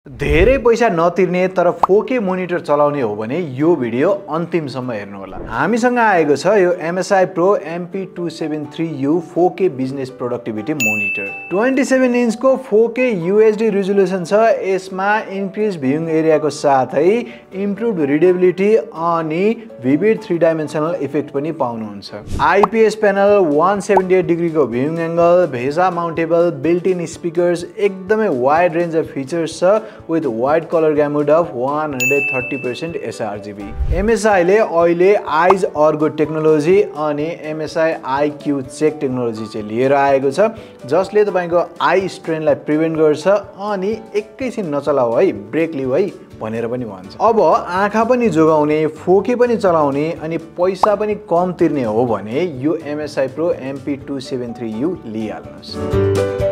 धेरै पैसा नतिर्ने तर 4K मोनिटर चलाउने हो भने यो भिडियो अन्तिमसम्म हेर्नु होला। हामीसँग आएको छ यो MSI Pro MP273U 4K business productivity monitor. 27 इन्चको 4K UHD resolution छ। यसमा इन्क्रिज भ्युइङ एरियाको साथै इम्प्रुभड रिडेबिलिटी अनि भिभिड 3 डाइमेन्सनल इफेक्ट पनि पाउनुहुन्छ। IPS प्यानल, 178 डिग्रीको भ्युइङ एंगल, भेजा माउन्टेबल, बिल्ट इन स्पिकर्स, एकदमै वाइड रेन्ज अफ फिचर्स छ with wide color gamut of 130% sRGB। MSI ले अहिले आइज अर्गो टेक्नोलोजी अनि MSI IQ चेक टेक्नोलोजी चाहिँ लिएर आएको छ, जसले तपाईको आई स्ट्रेनलाई प्रिभेन्ट गर्छ अनि एकैछिन नचलाऊ है, ब्रेक लिऊ है भनेर पनि भन्छ। अब आँखा पनि जोगाउने, 4K पनि चलाउने अनि पैसा पनि कम तिर्ने हो भने यो MSI Pro MP273U लिइहाल्नुस्।